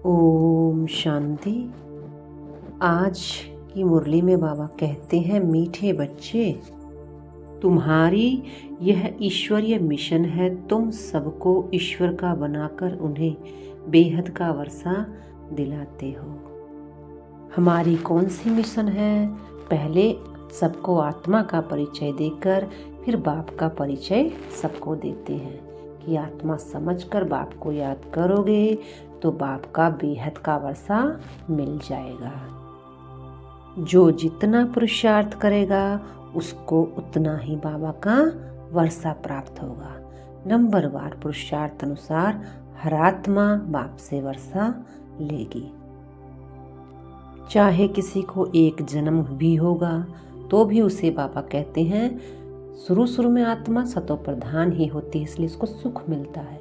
ओम शांति। आज की मुरली में बाबा कहते हैं, मीठे बच्चे, तुम्हारी यह ईश्वरीय मिशन है। तुम सबको ईश्वर का बनाकर उन्हें बेहद का वर्षा दिलाते हो। हमारी कौन सी मिशन है? पहले सबको आत्मा का परिचय देकर फिर बाप का परिचय सबको देते हैं कि आत्मा समझकर बाप को याद करोगे तो बाप का बेहद का वर्षा मिल जाएगा। जो जितना पुरुषार्थ करेगा उसको उतना ही बाबा का वर्षा प्राप्त होगा। नंबरवार पुरुषार्थ अनुसार हर आत्मा बाप से वर्षा लेगी। चाहे किसी को एक जन्म भी होगा तो भी उसे बाबा कहते हैं, शुरू में आत्मा सतो प्रधान ही होती है, इसलिए इसको सुख मिलता है।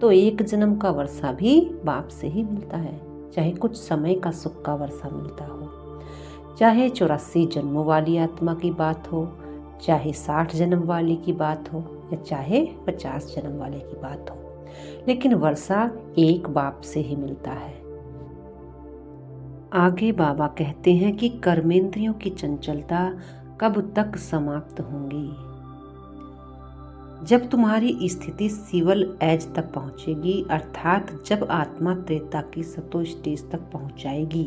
तो एक जन्म का वर्षा भी बाप से ही मिलता है, चाहे कुछ समय का सुख का वर्षा मिलता हो, चाहे 84 जन्मों वाली आत्मा की बात हो, चाहे 60 जन्म वाली की बात हो, या चाहे 50 जन्म वाले की बात हो, लेकिन वर्षा एक बाप से ही मिलता है। आगे बाबा कहते हैं कि कर्मेंद्रियों की चंचलता कब तक समाप्त होंगी? जब तुम्हारी स्थिति सिविल एज तक पहुंचेगी, अर्थात जब आत्मा त्रेता की सतो स्टेज तक पहुंच जाएगी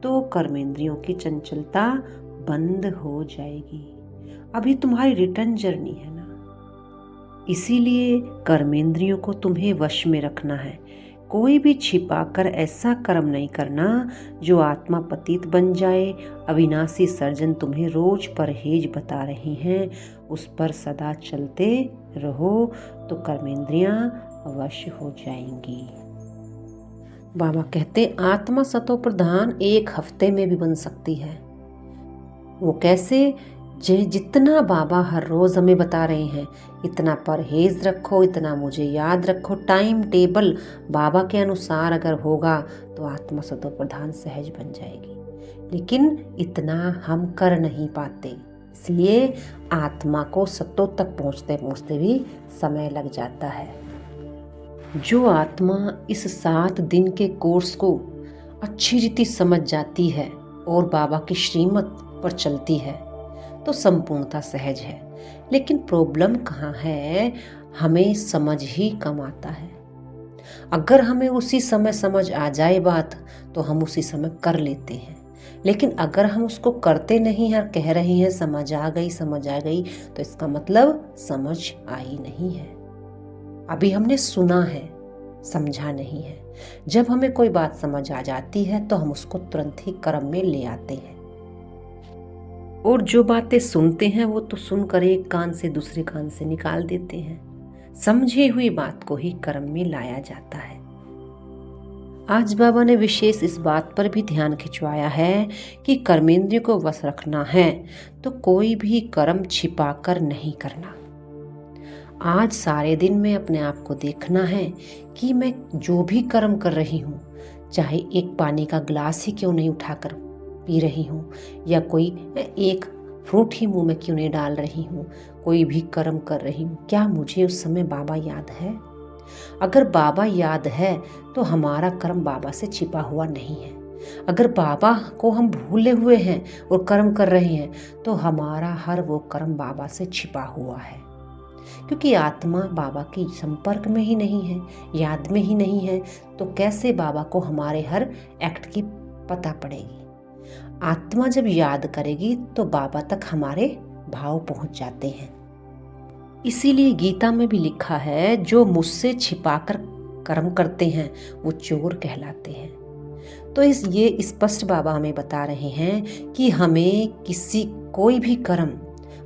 तो कर्मेंद्रियों की चंचलता बंद हो जाएगी। अभी तुम्हारी रिटर्न जर्नी है ना, इसीलिए कर्मेंद्रियों को तुम्हें वश में रखना है। कोई भी छिपाकर ऐसा कर्म नहीं करना जो आत्मा पतित बन जाए। अविनाशी सर्जन तुम्हें रोज परहेज बता रही हैं, उस पर सदा चलते रहो तो कर्मेंद्रियां वश हो जाएंगी। बाबा कहते, आत्मा सतो प्रधान एक हफ्ते में भी बन सकती है। वो कैसे? जितना बाबा हर रोज हमें बता रहे हैं, इतना परहेज रखो, इतना मुझे याद रखो, टाइम टेबल बाबा के अनुसार अगर होगा तो आत्मा सतो प्रधान सहज बन जाएगी। लेकिन इतना हम कर नहीं पाते, इसलिए आत्मा को सतो तक पहुंचते पहुंचते भी समय लग जाता है। जो आत्मा इस 7 दिन के कोर्स को अच्छी रीति समझ जाती है और बाबा की श्रीमत पर चलती है तो संपूर्णता सहज है। लेकिन प्रॉब्लम कहाँ है? हमें समझ ही कम आता है। अगर हमें उसी समय समझ आ जाए बात तो हम उसी समय कर लेते हैं, लेकिन अगर हम उसको करते नहीं हैं और कह रहे हैं समझ आ गई, तो इसका मतलब समझ आई नहीं है। अभी हमने सुना है, समझा नहीं है। जब हमें कोई बात समझ आ जाती है तो हम उसको तुरंत ही कर्म में ले आते हैं, और जो बातें सुनते हैं वो तो सुनकर एक कान से दूसरे कान से निकाल देते हैं। समझी हुई बात को ही कर्म में लाया जाता है। आज बाबा ने विशेष इस बात पर भी ध्यान खिंचवाया है कि कर्मेंद्रियों को वश रखना है तो कोई भी कर्म छिपाकर नहीं करना। आज सारे दिन में अपने आप को देखना है कि मैं जो भी कर्म कर रही हूँ, चाहे एक पानी का गिलास ही क्यों नहीं उठाकर पी रही हूँ, या कोई एक फ्रूट ही मुंह में क्यों नहीं डाल रही हूँ, कोई भी कर्म कर रही हूँ, क्या मुझे उस समय बाबा याद है? अगर बाबा याद है तो हमारा कर्म बाबा से छिपा हुआ नहीं है। अगर बाबा को हम भूले हुए हैं और कर्म कर रहे हैं तो हमारा हर वो कर्म बाबा से छिपा हुआ है, क्योंकि आत्मा बाबा के संपर्क में ही नहीं है, याद में ही नहीं है, तो कैसे बाबा को हमारे हर एक्ट की पता पड़ेगी? आत्मा जब याद करेगी तो बाबा तक हमारे भाव पहुंच जाते हैं। इसीलिए गीता में भी लिखा है, जो मुझसे छिपाकर कर्म करते हैं वो चोर कहलाते हैं। तो ये स्पष्ट बाबा हमें बता रहे हैं कि हमें कोई भी कर्म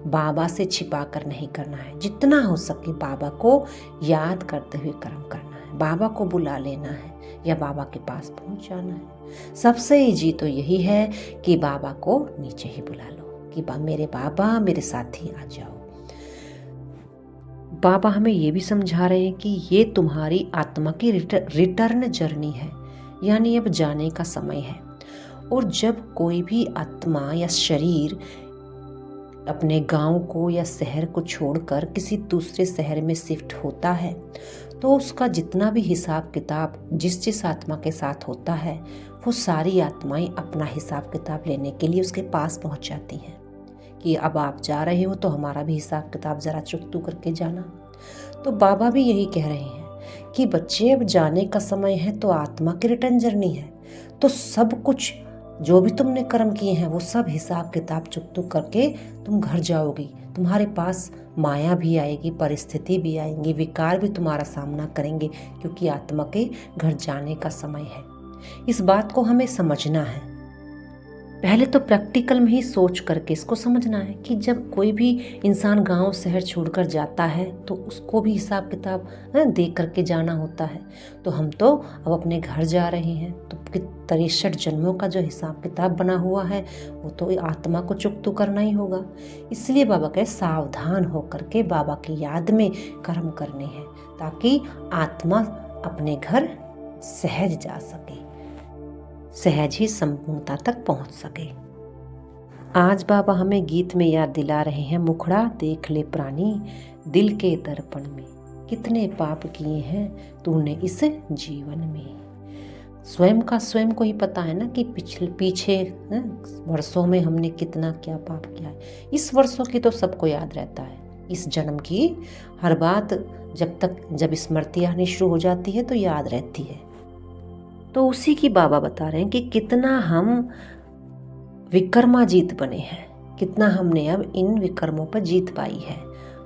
बाबा से छिपाकर नहीं करना है। जितना हो सके बाबा को याद करते हुए कर्म करना है, बाबा को बुला लेना है या बाबा के पास पहुंच जाना है। सबसे इजी तो यही है कि बाबा को नीचे ही बुला लो कि मेरे बाबा मेरे साथ ही आ जाओ। बाबा हमें ये भी समझा रहे हैं कि ये तुम्हारी आत्मा की रिटर्न जर्नी है, यानी अब जाने का समय है। और जब कोई भी आत्मा या शरीर अपने गांव को या शहर को छोड़कर किसी दूसरे शहर में शिफ्ट होता है तो उसका जितना भी हिसाब किताब जिस जिस आत्मा के साथ होता है, वो सारी आत्माएं अपना हिसाब किताब लेने के लिए उसके पास पहुंच जाती हैं कि अब आप जा रहे हो तो हमारा भी हिसाब किताब ज़रा चुकतू करके जाना। तो बाबा भी यही कह रहे हैं कि बच्चे अब जाने का समय है, तो आत्मा की रिटर्न जर्नी है, तो सब कुछ जो भी तुमने कर्म किए हैं वो सब हिसाब किताब चुकतू करके तुम घर जाओगी। तुम्हारे पास माया भी आएगी, परिस्थिति भी आएंगी, विकार भी तुम्हारा सामना करेंगे, क्योंकि आत्मा के घर जाने का समय है। इस बात को हमें समझना है। पहले तो प्रैक्टिकल में ही सोच करके इसको समझना है कि जब कोई भी इंसान गांव शहर छोड़कर जाता है तो उसको भी हिसाब किताब दे करके जाना होता है। तो हम तो अब अपने घर जा रहे हैं, तो 63 जन्मों का जो हिसाब किताब बना हुआ है वो तो आत्मा को चुकतू करना ही होगा। इसलिए बाबा कहे सावधान होकर के बाबा की याद में कर्म करने हैं, ताकि आत्मा अपने घर सहज जा सके, सहज ही संपूर्णता तक पहुंच सके। आज बाबा हमें गीत में याद दिला रहे हैं, मुखड़ा देख ले प्राणी दिल के दर्पण में, कितने पाप किए हैं तूने इस जीवन में। स्वयं का स्वयं को ही पता है ना कि पीछे वर्षों में हमने कितना क्या पाप किया है। इस वर्षों की तो सबको याद रहता है, इस जन्म की हर बात जब स्मृति आनी शुरू हो जाती है तो याद रहती है। तो उसी की बाबा बता रहे हैं कि कितना हम विकर्माजीत बने हैं, कितना हमने अब इन विकर्मों पर जीत पाई है,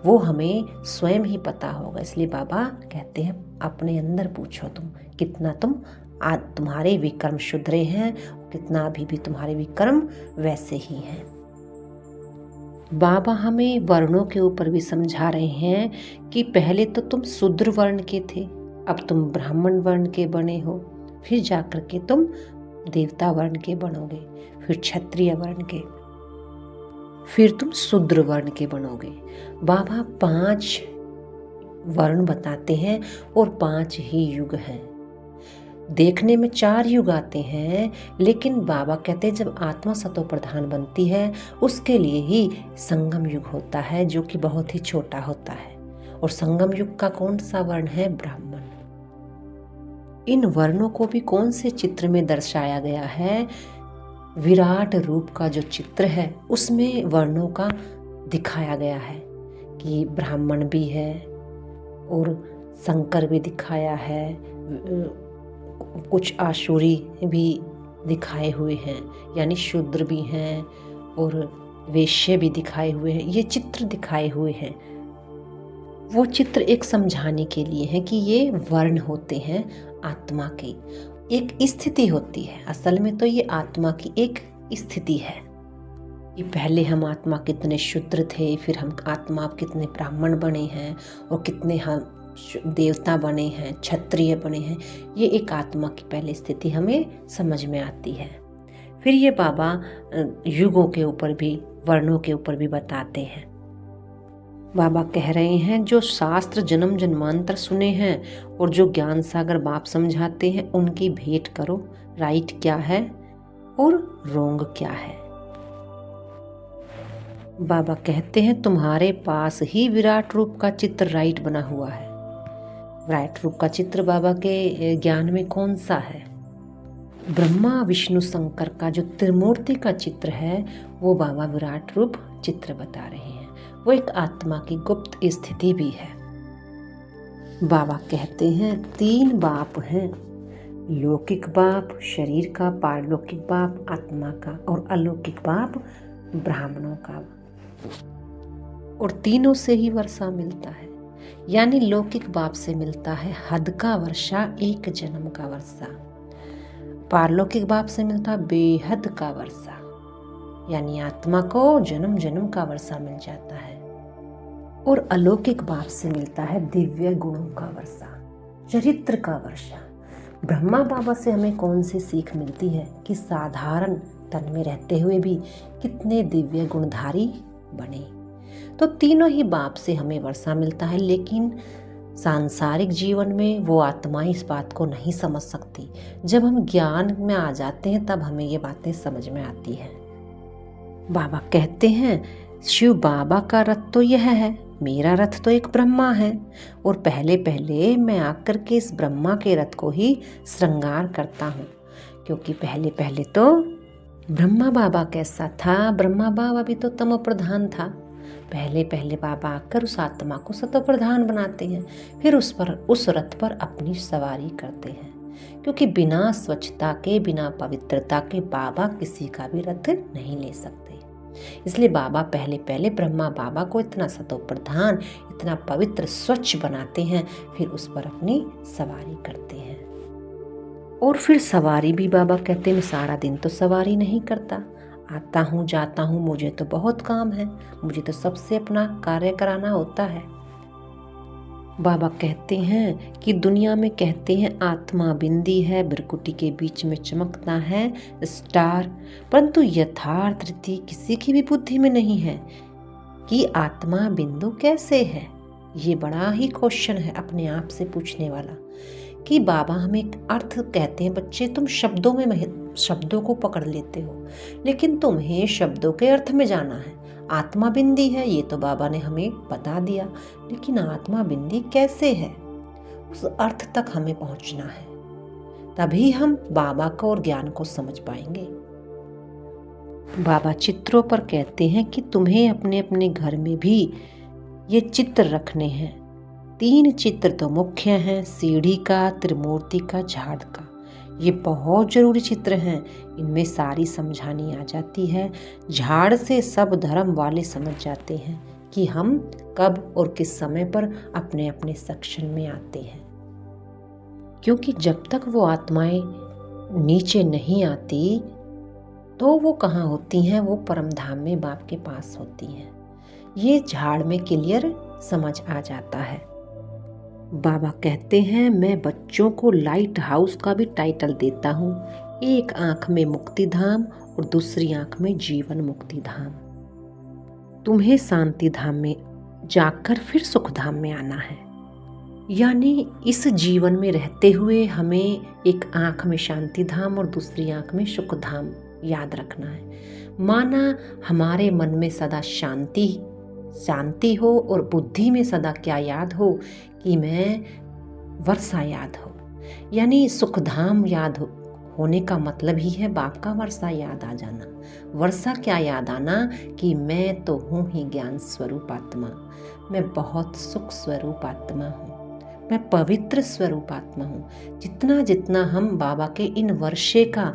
वो हमें स्वयं ही पता होगा। इसलिए बाबा कहते हैं अपने अंदर पूछो तुम कितना तुम्हारे विकर्म शुधरे हैं, कितना अभी भी तुम्हारे विकर्म वैसे ही हैं। बाबा हमें वर्णों के ऊपर भी समझा रहे हैं कि पहले तो तुम शूद्र वर्ण के थे, अब तुम ब्राह्मण वर्ण के बने हो, फिर जाकर के तुम देवता वर्ण के बनोगे, फिर क्षत्रिय वर्ण के, फिर तुम शूद्र वर्ण के बनोगे। बाबा 5 वर्ण बताते हैं और 5 ही युग हैं। देखने में 4 युग आते हैं, लेकिन बाबा कहते हैं जब आत्मा सतो प्रधान बनती है उसके लिए ही संगम युग होता है, जो कि बहुत ही छोटा होता है। और संगम युग का कौन सा वर्ण है? ब्राह्मण। इन वर्णों को भी कौन से चित्र में दर्शाया गया है? विराट रूप का जो चित्र है उसमें वर्णों का दिखाया गया है कि ब्राह्मण भी है और शंकर भी दिखाया है, कुछ आसुरी भी दिखाए हुए हैं, यानी शूद्र भी हैं और वैश्य भी दिखाए हुए हैं। ये चित्र दिखाए हुए हैं, वो चित्र एक समझाने के लिए है कि ये वर्ण होते हैं आत्मा की एक स्थिति होती है। असल में तो ये आत्मा की एक स्थिति है कि पहले हम आत्मा कितने शूद्र थे, फिर हम आत्मा कितने ब्राह्मण बने हैं और कितने हम देवता बने हैं, क्षत्रिय बने हैं। ये एक आत्मा की पहले स्थिति हमें समझ में आती है। फिर ये बाबा युगों के ऊपर भी, वर्णों के ऊपर भी बताते हैं। बाबा कह रहे हैं जो शास्त्र जन्म जन्मांतर सुने हैं और जो ज्ञान सागर बाप समझाते हैं उनकी भेंट करो। राइट क्या है और रोंग क्या है। बाबा कहते हैं तुम्हारे पास ही विराट रूप का चित्र राइट बना हुआ है। विराट रूप का चित्र बाबा के ज्ञान में कौन सा है? ब्रह्मा विष्णु शंकर का जो त्रिमूर्ति का चित्र है वो बाबा विराट रूप चित्र बता रहे हैं। वो एक आत्मा की गुप्त स्थिति भी है। बाबा कहते हैं 3 बाप हैं, लौकिक बाप शरीर का, पारलौकिक बाप आत्मा का और अलौकिक बाप ब्राह्मणों का। और तीनों से ही वर्षा मिलता है, यानी लौकिक बाप से मिलता है हद का वर्षा, 1 जन्म का वर्षा। पारलौकिक बाप से मिलता बेहद का वर्षा, यानी आत्मा को जन्म जन्म का वर्षा मिल जाता है। और अलौकिक बाप से मिलता है दिव्य गुणों का वर्षा, चरित्र का वर्षा। ब्रह्मा बाबा से हमें कौन सी सीख मिलती है कि साधारण तन में रहते हुए भी कितने दिव्य गुणधारी बने। तो तीनों ही बाप से हमें वर्षा मिलता है, लेकिन सांसारिक जीवन में वो आत्माएं इस बात को नहीं समझ सकती। जब हम ज्ञान में आ जाते हैं तब हमें ये बातें समझ में आती हैं। बाबा कहते हैं शिव बाबा का रथ तो यह है, मेरा रथ तो एक ब्रह्मा है और पहले पहले मैं आकर के इस ब्रह्मा के रथ को ही श्रृंगार करता हूँ। क्योंकि पहले पहले तो ब्रह्मा बाबा कैसा था, ब्रह्मा बाबा भी तो तमो प्रधान था। पहले पहले बाबा आकर उस आत्मा को सतो प्रधान बनाते हैं, फिर उस रथ पर अपनी सवारी करते हैं। क्योंकि बिना स्वच्छता के, बिना पवित्रता के बाबा किसी का भी रथ नहीं ले सकते। इसलिए बाबा पहले पहले ब्रह्मा बाबा को इतना सतो प्रधान, इतना पवित्र, स्वच्छ बनाते हैं, फिर उस पर अपनी सवारी करते हैं। और फिर सवारी भी बाबा कहते हैं मैं सारा दिन तो सवारी नहीं करता, आता हूँ जाता हूँ, मुझे तो बहुत काम है, मुझे तो सबसे अपना कार्य कराना होता है। बाबा कहते हैं कि दुनिया में कहते हैं आत्मा बिंदी है, बिरकुटी के बीच में चमकता है स्टार, परंतु यथार्थ रीति किसी की भी बुद्धि में नहीं है कि आत्मा बिंदु कैसे है। ये बड़ा ही क्वेश्चन है अपने आप से पूछने वाला कि बाबा हमें एक अर्थ कहते हैं, बच्चे तुम शब्दों को पकड़ लेते हो, लेकिन तुम्हें शब्दों के अर्थ में जाना है। आत्मा बिंदी है ये तो बाबा ने हमें बता दिया, लेकिन आत्मा बिंदी कैसे है, उस अर्थ तक हमें पहुंचना है, तभी हम बाबा को और ज्ञान को समझ पाएंगे। बाबा चित्रों पर कहते हैं कि तुम्हें अपने अपने घर में भी ये चित्र रखने हैं। 3 चित्र तो मुख्य हैं, सीढ़ी का, त्रिमूर्ति का, झाड़ का। ये बहुत जरूरी चित्र हैं, इनमें सारी समझानी आ जाती है। झाड़ से सब धर्म वाले समझ जाते हैं कि हम कब और किस समय पर अपने अपने सेक्शन में आते हैं। क्योंकि जब तक वो आत्माएं नीचे नहीं आती तो वो कहाँ होती हैं, वो परमधाम में बाप के पास होती हैं। ये झाड़ में क्लियर समझ आ जाता है। बाबा कहते हैं मैं बच्चों को लाइट हाउस का भी टाइटल देता हूँ। एक आंख में मुक्ति धाम और दूसरी आंख में जीवन मुक्ति धाम। तुम्हें शांति धाम में जाकर फिर सुख धाम में आना है। यानी इस जीवन में रहते हुए हमें एक आंख में शांति धाम और दूसरी आंख में सुख धाम याद रखना है। माना हमारे मन में सदा शांति हो और बुद्धि में सदा क्या याद हो कि मैं वर्षा याद हो। यानी सुखधाम याद होने का मतलब ही है बाप का वर्षा याद आ जाना। वर्षा क्या याद आना कि मैं तो हूँ ही ज्ञान स्वरूप आत्मा, मैं बहुत सुख स्वरूप आत्मा हूँ, मैं पवित्र स्वरूप आत्मा हूँ। जितना जितना हम बाबा के इन वर्षे का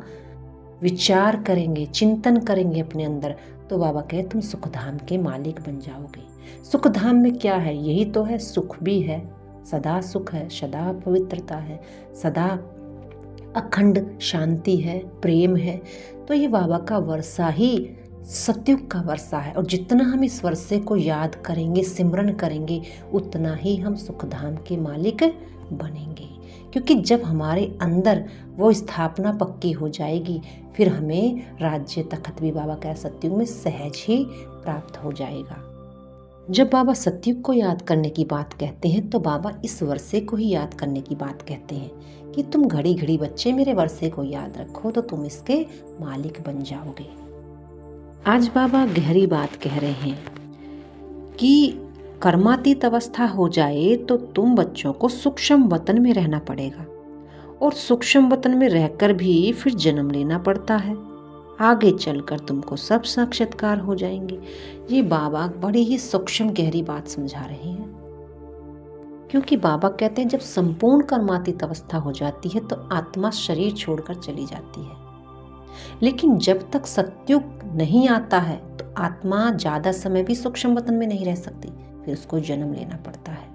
विचार करेंगे, चिंतन करेंगे अपने अंदर, तो बाबा कहे तुम सुखधाम के मालिक बन जाओगे। सुखधाम में क्या है, यही तो है, सुख भी है, सदा सुख है, सदा पवित्रता है, सदा अखंड शांति है, प्रेम है। तो ये बाबा का वर्षा ही सतयुग का वर्षा है। और जितना हम इस वर्षे को याद करेंगे, सिमरन करेंगे, उतना ही हम सुखधाम के मालिक बनेंगे। क्योंकि जब हमारे अंदर वो स्थापना पक्की हो जाएगी, फिर हमें राज्य तखत भी बाबा का सतयुग में सहज ही प्राप्त हो जाएगा। जब बाबा सतयुग को याद करने की बात कहते हैं तो बाबा इस वर्षे को ही याद करने की बात कहते हैं कि तुम घड़ी घड़ी बच्चे मेरे वर्षे को याद रखो तो तुम इसके मालिक बन जाओगे। आज बाबा गहरी बात कह रहे हैं कि कर्मातीत अवस्था हो जाए तो तुम बच्चों को सूक्ष्म वतन में रहना पड़ेगा, और सूक्ष्म वतन में रहकर भी फिर जन्म लेना पड़ता है। आगे चलकर तुमको सब साक्षात्कार हो जाएंगे। ये बाबा बड़ी ही सूक्ष्म गहरी बात समझा रहे हैं। क्योंकि बाबा कहते हैं जब संपूर्ण कर्मातीत अवस्था हो जाती है तो आत्मा शरीर छोड़कर चली जाती है, लेकिन जब तक सतयुग नहीं आता है तो आत्मा ज्यादा समय भी सूक्ष्म वतन में नहीं रह सकती, फिर उसको जन्म लेना पड़ता है।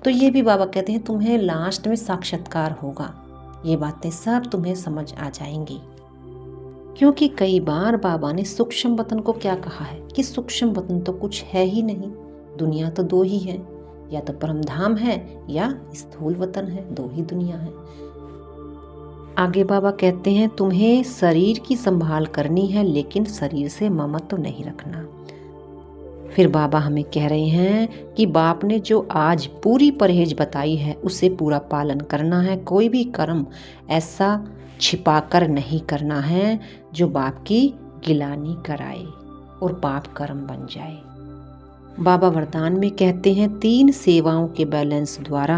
तो ये भी बाबा कहते हैं तुम्हें लास्ट में साक्षात्कार होगा, ये बातें सब तुम्हें समझ आ जाएंगी। क्योंकि कई बार बाबा ने सूक्ष्म वतन को क्या कहा है कि सूक्ष्म वतन तो कुछ है ही नहीं, दुनिया तो 2 ही है, या तो परमधाम है या स्थूल वतन है, 2 ही दुनिया है। आगे बाबा कहते हैं तुम्हें शरीर की संभाल करनी है, लेकिन शरीर से ममत्व नहीं रखना। फिर बाबा हमें कह रहे हैं कि बाप ने जो आज पूरी परहेज बताई है उसे पूरा पालन करना है। कोई भी कर्म ऐसा छिपाकर नहीं करना है जो बाप की गिलानी कराए और पाप कर्म बन जाए। बाबा वरदान में कहते हैं 3 सेवाओं के बैलेंस द्वारा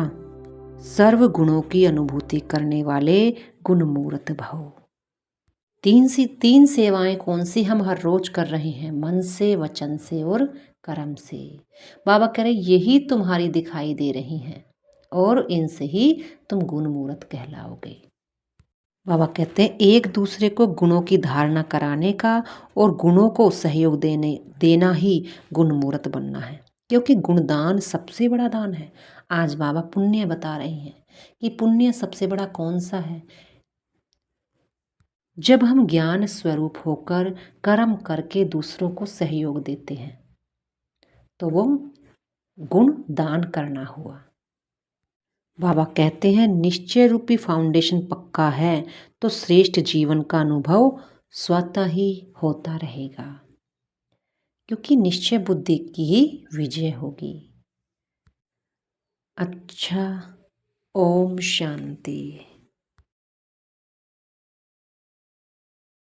सर्व गुणों की अनुभूति करने वाले गुणमूर्त भव। 3 सेवाएं कौन सी हम हर रोज कर रहे हैं? मन से, वचन से और कर्म से। बाबा कह रहे यही तुम्हारी दिखाई दे रही हैं और इनसे ही तुम गुणमूर्त कहलाओगे। बाबा कहते हैं एक दूसरे को गुणों की धारणा कराने का और गुणों को सहयोग देना ही गुणमूर्त बनना है, क्योंकि गुणदान सबसे बड़ा दान है। आज बाबा पुण्य बता रहे हैं कि पुण्य सबसे बड़ा कौन सा है? जब हम ज्ञान स्वरूप होकर कर्म करके दूसरों को सहयोग देते हैं तो वो गुण दान करना हुआ। बाबा कहते हैं निश्चय रूपी फाउंडेशन पक्का है तो श्रेष्ठ जीवन का अनुभव स्वतः ही होता रहेगा, क्योंकि निश्चय बुद्धि की ही विजय होगी। अच्छा, ओम शांति।